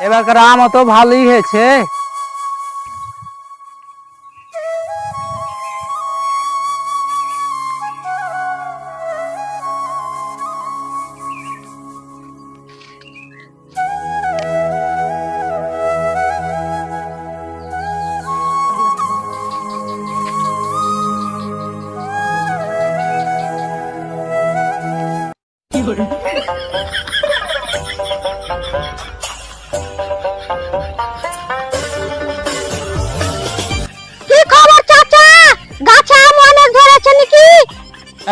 এবারকার আম তো ভালোই হয়েছে।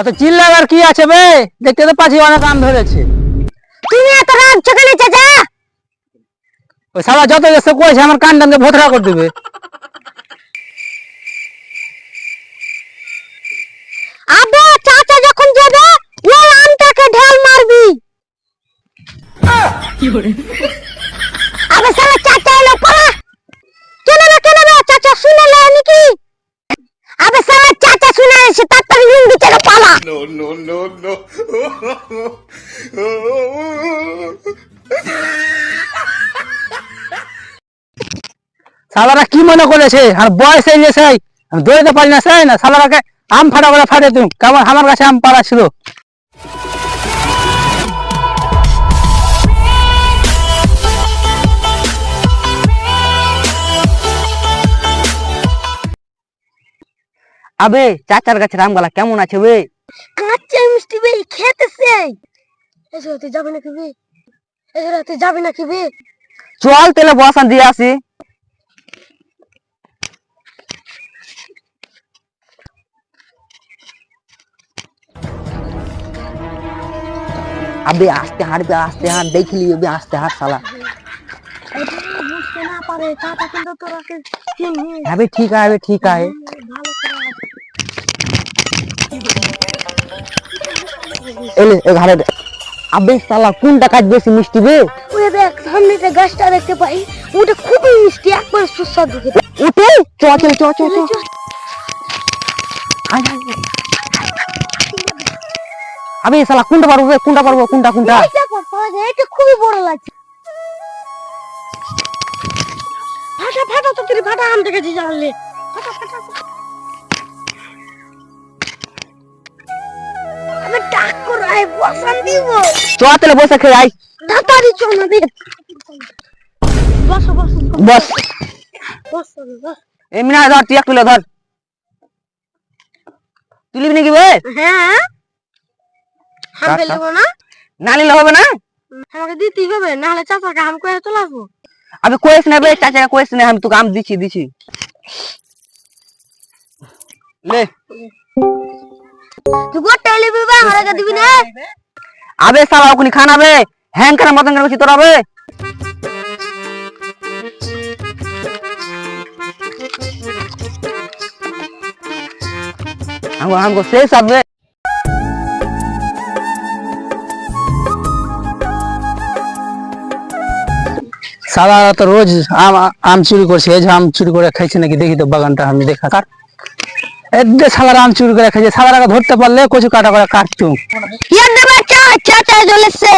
এত চিল্লাবার কি আছে বে? দেখতে তো পাচ্ছি অনেক আম ধরেছে। তুমি এত রাখছো কেন চাচা? ওই শালা যত এসে কইছে আমার কান টানকে ভোতরা করে দিবে। আবে চাচা যখন যাবে ওই আমটাকে ঢেল মারবি। কি করে? আবে শালা চাচা এলো পালা। কেন বে চাচা শুনে লে নাকি? আবে শালা চাচা শুনে এসে তাড়াতাড়ি লুঙ্গি ছেড়ে পালা। No. শালারা কি মনে করেছে আর বয়স এই গেছে, আমি দৌড়াতে পারি না সেই না শালারাকে আম ফাটা করে ফাটে তুমি কেমন আমার কাছে আম পাড়া ছিল। আবে চাচার কাছে আমগুলা কেমন আছে বে? কাঁচা মিষ্টি বে খেতেছে। এসো তুই যাবে নাকি বে? তুই যাবে নাকি বে? চল তেলে বসান দিয়ে আসি। अबे आस्ते हाथ देख लियो अबे आस्ते हाथ साला। বুঝতে না পারে চাচা কিন্তু তোরাকে চিনি। अबे ठीक है ভালো করে एले ए घरे अबे साला কোনটা কাজ বেশি মিষ্টি বে? ওই দেখ সামনে যে গাছটা দেখতে পাই ওটা খুবই মিষ্টি একবার সুস্বাদু খেতে। উঠে চল अबे साला কোনটা পারবো কোনটা এটা খুবই বড় লাগছে। ফাটা তো তুই ফাটা আম দেখেছি জানলে ফাটা। আমি ডাক করে বসান দিব। চল তেলে বসে খেয়ে আই। তাড়াতাড়ি চল না দে। বস। এমনি না ধর তুই একটু ধর তুলিবি নাকি বে? হ্যাঁ হাম পেলে না না নিলে হবে না, আমাকে দিতেই হবে নাহলে চাচাকে হাম করে তোলাবো। अबे कोई ना बे चाचा कोई ना हम तो काम दीची ले तू गोटे लेबी बा हमरा के दिबी ना। अबे साला ओकनी खाना बे हैंग कर मतन कर तोरा बे। हमको से सब बे साला तो रोज आम चुरी করছে এই যে আম চুরি করে খাইছে নাকি দেখি তো বাগানটা আমি দেখা কাট এদে শালার আম চুরি করে খাইছে শালারাকে ধরতে পারলে কচু কাটা করে কাটতুম। ইয়া দেবে চাচা চলেছে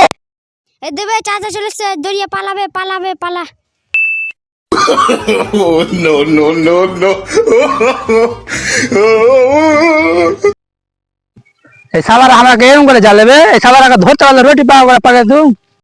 এ দেবে চাচা চলেছে দড়িয়ে পালা No. এই শালারা আমাকে এরকম করে জ্বালাবে, এই শালারাকে ধরতে পারলে রুটি পাওয়া করে পাকে তুম।